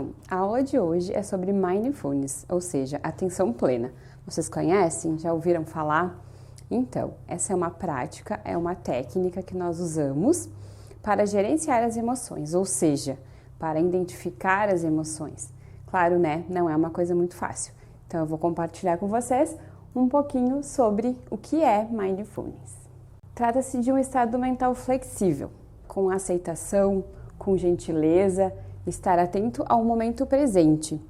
Então, a aula de hoje é sobre Mindfulness, ou seja, atenção plena. Vocês conhecem? Já ouviram falar? Então, essa é uma prática, é uma técnica que nós usamos para gerenciar as emoções, ou seja, para identificar as emoções. Claro, né? Não é uma coisa muito fácil. Então, eu vou compartilhar com vocês um pouquinho sobre o que é Mindfulness. Trata-se de um estado mental flexível, com aceitação, com gentileza, estar atento ao momento presente.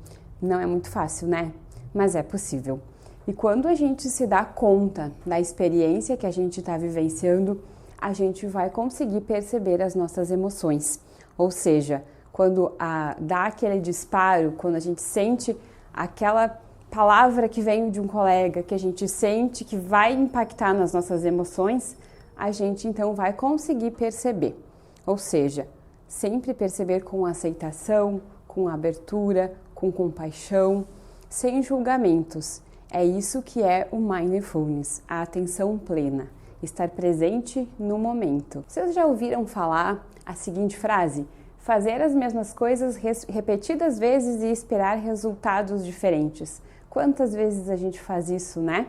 Não é muito fácil, né? Mas é possível. E quando a gente se dá conta da experiência que a gente está vivenciando, a gente vai conseguir perceber as nossas emoções. Ou seja, quando dá aquele disparo, quando a gente sente aquela palavra que vem de um colega, que a gente sente que vai impactar nas nossas emoções, a gente então vai conseguir perceber. Ou seja, sempre perceber com aceitação, com abertura, com compaixão, sem julgamentos. É isso que é o Mindfulness, a atenção plena, estar presente no momento. Vocês já ouviram falar a seguinte frase? Fazer as mesmas coisas repetidas vezes e esperar resultados diferentes. Quantas vezes a gente faz isso, né?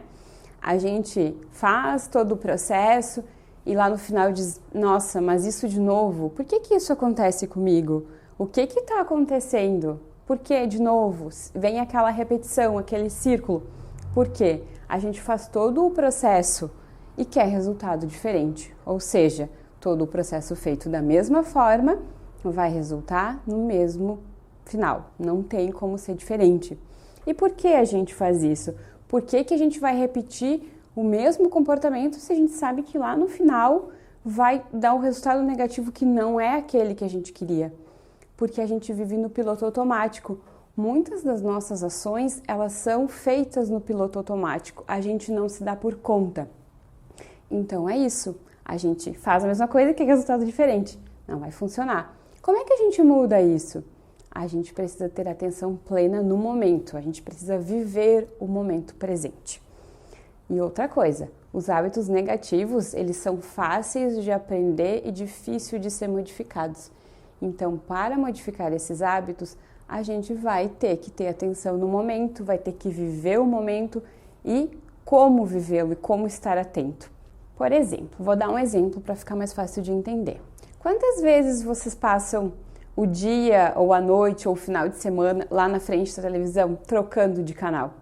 A gente faz todo o processo e lá no final diz, nossa, mas isso de novo? Por que isso acontece comigo? O que está acontecendo? Por que de novo? Vem aquela repetição, aquele círculo. Por quê? A gente faz todo o processo e quer resultado diferente. Ou seja, todo o processo feito da mesma forma vai resultar no mesmo final. Não tem como ser diferente. E por que a gente faz isso? Por que a gente vai repetir o mesmo comportamento se a gente sabe que lá no final vai dar um resultado negativo que não é aquele que a gente queria? Porque a gente vive no piloto automático. Muitas das nossas ações, elas são feitas no piloto automático. A gente não se dá por conta. Então é isso. A gente faz a mesma coisa e quer resultado diferente. Não vai funcionar. Como é que a gente muda isso? A gente precisa ter atenção plena no momento. A gente precisa viver o momento presente. E outra coisa, os hábitos negativos, eles são fáceis de aprender e difícil de ser modificados. Então, para modificar esses hábitos, a gente vai ter que ter atenção no momento, vai ter que viver o momento e como vivê-lo e como estar atento. Por exemplo, vou dar um exemplo para ficar mais fácil de entender. Quantas vezes vocês passam o dia ou a noite ou o final de semana lá na frente da televisão trocando de canal?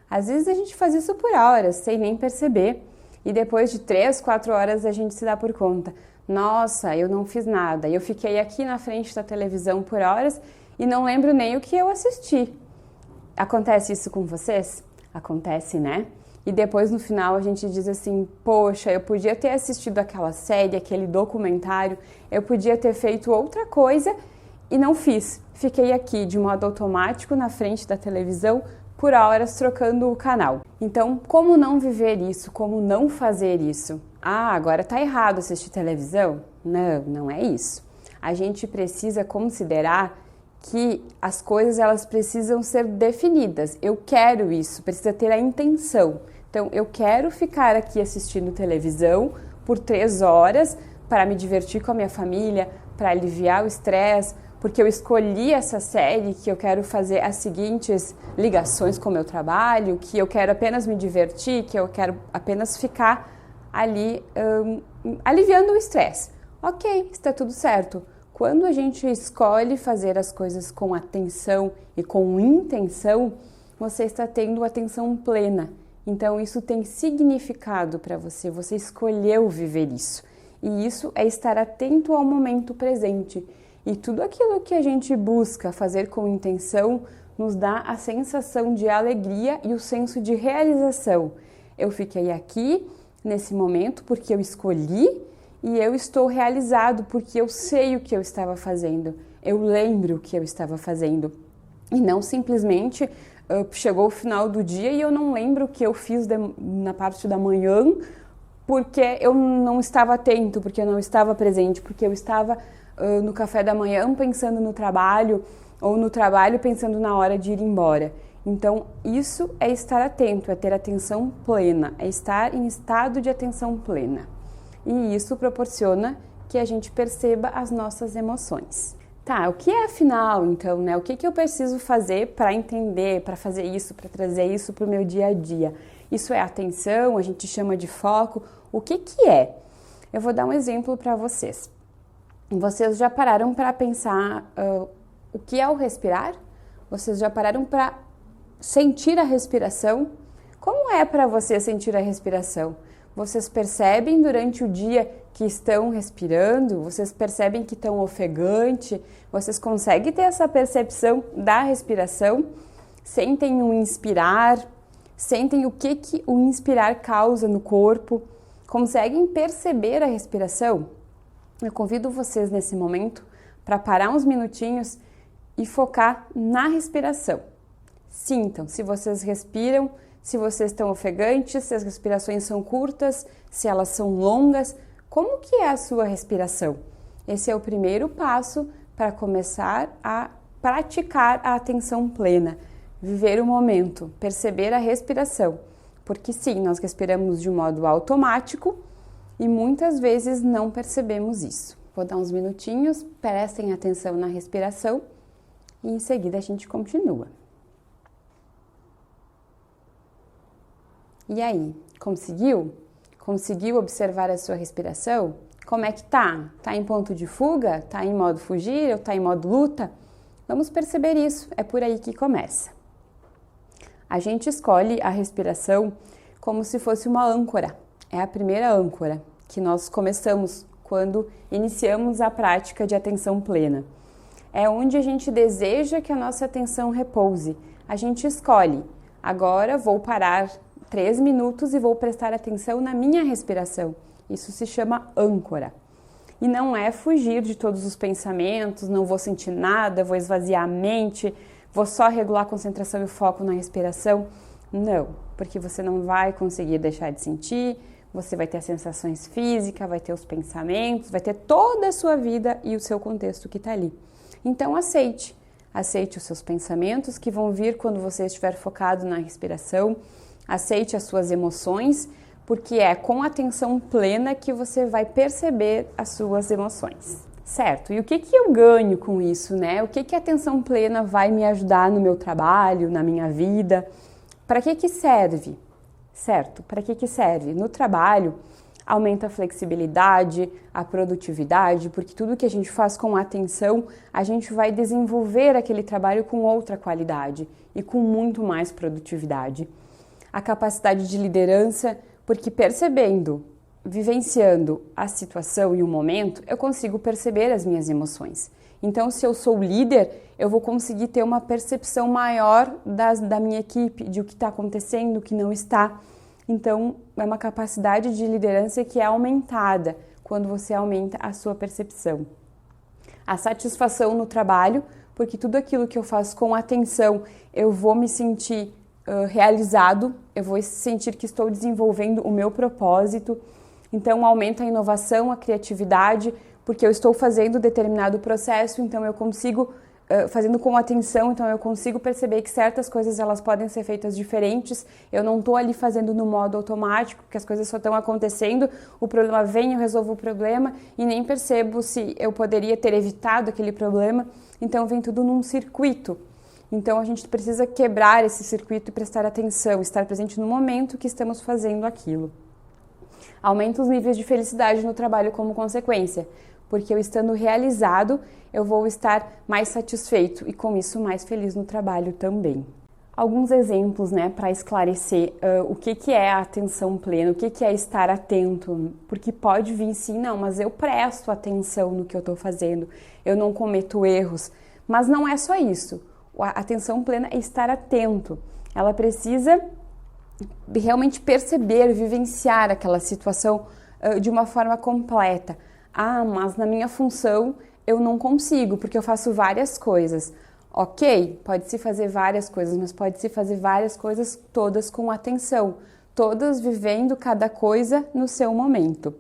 Às vezes a gente faz isso por horas, sem nem perceber, e depois de 3, 4 horas a gente se dá por conta. Nossa, eu não fiz nada, eu fiquei aqui na frente da televisão por horas e não lembro nem o que eu assisti. Acontece isso com vocês? Acontece, né? E depois no final a gente diz assim, poxa, eu podia ter assistido aquela série, aquele documentário, eu podia ter feito outra coisa e não fiz. Fiquei aqui de modo automático na frente da televisão por horas trocando o canal. Então, como não viver isso? Como não fazer isso? Ah, agora tá errado assistir televisão? Não, não é isso. A gente precisa considerar que as coisas elas precisam ser definidas. Eu quero isso, precisa ter a intenção. Então, eu quero ficar aqui assistindo televisão por 3 horas para me divertir com a minha família, para aliviar o estresse, porque eu escolhi essa série, que eu quero fazer as seguintes ligações com o meu trabalho, que eu quero apenas me divertir, que eu quero apenas ficar ali aliviando o estresse. Ok, está tudo certo. Quando a gente escolhe fazer as coisas com atenção e com intenção, você está tendo atenção plena. Então isso tem significado para você, você escolheu viver isso. E isso é estar atento ao momento presente. E tudo aquilo que a gente busca fazer com intenção nos dá a sensação de alegria e o senso de realização. Eu fiquei aqui nesse momento porque eu escolhi e eu estou realizado porque eu sei o que eu estava fazendo. Eu lembro o que eu estava fazendo. E não simplesmente chegou o final do dia e eu não lembro o que eu fiz na parte da manhã porque eu não estava atento, porque eu não estava presente, porque eu estava no café da manhã pensando no trabalho ou no trabalho pensando na hora de ir embora. Então, isso é estar atento, é ter atenção plena, é estar em estado de atenção plena. E isso proporciona que a gente perceba as nossas emoções. Tá, o que é afinal, então, né? O que eu preciso fazer para entender, para fazer isso, para trazer isso para o meu dia a dia? Isso é atenção, a gente chama de foco. O que é? Eu vou dar um exemplo para vocês. Vocês já pararam para pensar o que é o respirar? Vocês já pararam para sentir a respiração? Como é para você sentir a respiração? Vocês percebem durante o dia que estão respirando? Vocês percebem que estão ofegante? Vocês conseguem ter essa percepção da respiração? Sentem o inspirar? Sentem o que o inspirar causa no corpo? Conseguem perceber a respiração? Eu convido vocês nesse momento para parar uns minutinhos e focar na respiração. Sintam se vocês respiram, se vocês estão ofegantes, se as respirações são curtas, se elas são longas. Como que é a sua respiração? Esse é o primeiro passo para começar a praticar a atenção plena, viver o momento, perceber a respiração. Porque sim, nós respiramos de modo automático e muitas vezes não percebemos isso. Vou dar uns minutinhos, prestem atenção na respiração e em seguida a gente continua. E aí, conseguiu? Conseguiu observar a sua respiração? Como é que tá? Tá em ponto de fuga? Tá em modo fugir ou tá em modo luta? Vamos perceber isso, é por aí que começa. A gente escolhe a respiração como se fosse uma âncora. É a primeira âncora que nós começamos quando iniciamos a prática de atenção plena. É onde a gente deseja que a nossa atenção repouse. A gente escolhe, agora vou parar 3 minutos e vou prestar atenção na minha respiração. Isso se chama âncora. E não é fugir de todos os pensamentos, não vou sentir nada, vou esvaziar a mente, vou só regular a concentração e o foco na respiração. Não, porque você não vai conseguir deixar de sentir, você vai ter as sensações físicas, vai ter os pensamentos, vai ter toda a sua vida e o seu contexto que está ali. Então aceite os seus pensamentos que vão vir quando você estiver focado na respiração. Aceite as suas emoções, porque é com atenção plena que você vai perceber as suas emoções, certo? E o que eu ganho com isso, né? O que a atenção plena vai me ajudar no meu trabalho, na minha vida? Para que serve? Certo? Para que serve? No trabalho, aumenta a flexibilidade, a produtividade, porque tudo que a gente faz com atenção, a gente vai desenvolver aquele trabalho com outra qualidade e com muito mais produtividade. A capacidade de liderança, porque percebendo, vivenciando a situação e o momento, eu consigo perceber as minhas emoções. Então, se eu sou líder, eu vou conseguir ter uma percepção maior da minha equipe, de o que está acontecendo, o que não está. Então, é uma capacidade de liderança que é aumentada quando você aumenta a sua percepção. A satisfação no trabalho, porque tudo aquilo que eu faço com atenção, eu vou me sentir realizado, eu vou sentir que estou desenvolvendo o meu propósito. Então aumenta a inovação, a criatividade, porque eu estou fazendo determinado processo, então eu consigo, fazendo com atenção, então eu consigo perceber que certas coisas elas podem ser feitas diferentes, eu não estou ali fazendo no modo automático, que as coisas só estão acontecendo, o problema vem, eu resolvo o problema e nem percebo se eu poderia ter evitado aquele problema, então vem tudo num circuito. Então a gente precisa quebrar esse circuito e prestar atenção, estar presente no momento que estamos fazendo aquilo. Aumenta os níveis de felicidade no trabalho como consequência, porque eu estando realizado, eu vou estar mais satisfeito e com isso mais feliz no trabalho também. Alguns exemplos, né, para esclarecer o que é a atenção plena, o que é estar atento, porque pode vir sim, não, mas eu presto atenção no que eu estou fazendo, eu não cometo erros, mas não é só isso. A atenção plena é estar atento, ela precisa realmente perceber, vivenciar aquela situação de uma forma completa. Ah, mas na minha função eu não consigo, porque eu faço várias coisas. Ok, pode-se fazer várias coisas, mas pode-se fazer várias coisas todas com atenção, todas vivendo cada coisa no seu momento.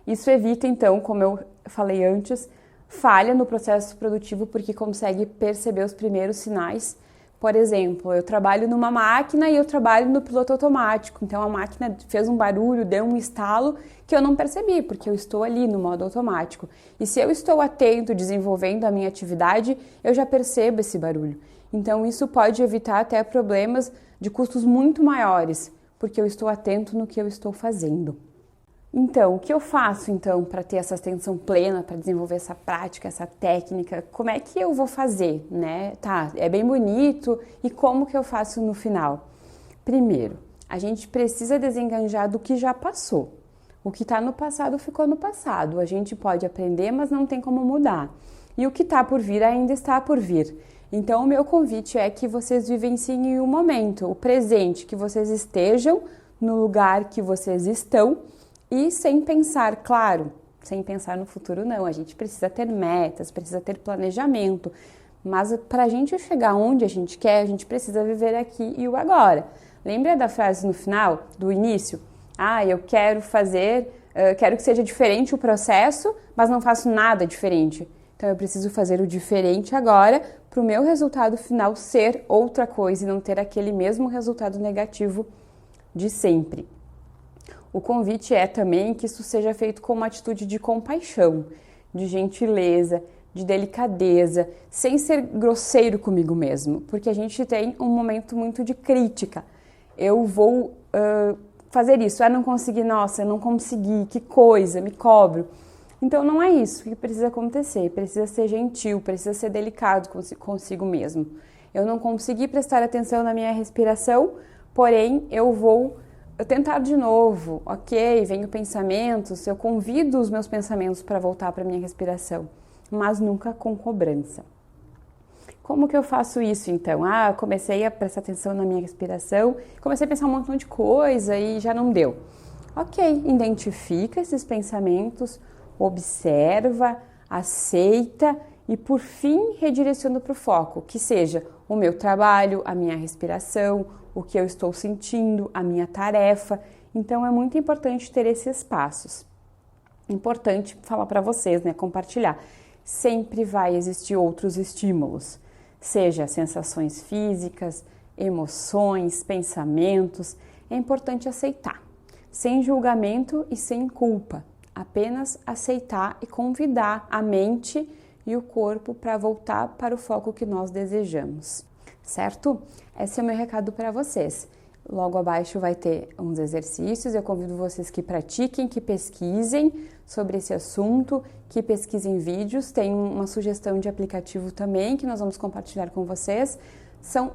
Isso evita, então, como eu falei antes, falha no processo produtivo porque consegue perceber os primeiros sinais, Por exemplo, eu trabalho numa máquina e eu trabalho no piloto automático. Então a máquina fez um barulho, deu um estalo que eu não percebi, porque eu estou ali no modo automático. E se eu estou atento, desenvolvendo a minha atividade, eu já percebo esse barulho. Então isso pode evitar até problemas de custos muito maiores, porque eu estou atento no que eu estou fazendo. Então, o que eu faço então para ter essa atenção plena, para desenvolver essa prática, essa técnica? Como é que eu vou fazer, né? Tá, é bem bonito, e como que eu faço no final? Primeiro, a gente precisa desenganjar do que já passou. O que está no passado ficou no passado. A gente pode aprender, mas não tem como mudar. E o que está por vir ainda está por vir. Então, o meu convite é que vocês vivenciem o momento, o presente, que vocês estejam no lugar que vocês estão, e sem pensar, claro, sem pensar no futuro não, a gente precisa ter metas, precisa ter planejamento, mas para a gente chegar onde a gente quer, a gente precisa viver aqui e o agora. Lembra da frase no final, do início? Eu quero quero que seja diferente o processo, mas não faço nada diferente. Então eu preciso fazer o diferente agora para o meu resultado final ser outra coisa e não ter aquele mesmo resultado negativo de sempre. O convite é também que isso seja feito com uma atitude de compaixão, de gentileza, de delicadeza, sem ser grosseiro comigo mesmo, porque a gente tem um momento muito de crítica. Eu vou fazer isso, não consegui, nossa, eu não consegui, que coisa, me cobro. Então não é isso que precisa acontecer, precisa ser gentil, precisa ser delicado consigo mesmo. Eu não consegui prestar atenção na minha respiração, porém eu vou tentar de novo, ok, vem o pensamento, eu convido os meus pensamentos para voltar para a minha respiração, mas nunca com cobrança. Como que eu faço isso então? Comecei a prestar atenção na minha respiração, comecei a pensar um montão de coisa e já não deu. Ok, identifica esses pensamentos, observa, aceita e por fim redireciona para o foco, que seja o meu trabalho, a minha respiração, o que eu estou sentindo, a minha tarefa. Então é muito importante ter esses passos. Importante falar para vocês, né, compartilhar. Sempre vai existir outros estímulos, seja sensações físicas, emoções, pensamentos. É importante aceitar, sem julgamento e sem culpa. Apenas aceitar e convidar a mente e o corpo para voltar para o foco que nós desejamos, certo? Esse é o meu recado para vocês. Logo abaixo vai ter uns exercícios, eu convido vocês que pratiquem, que pesquisem sobre esse assunto, que pesquisem vídeos, tem uma sugestão de aplicativo também que nós vamos compartilhar com vocês.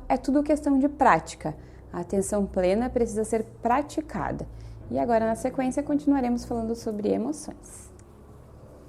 É tudo questão de prática, a atenção plena precisa ser praticada. E agora na sequência continuaremos falando sobre emoções.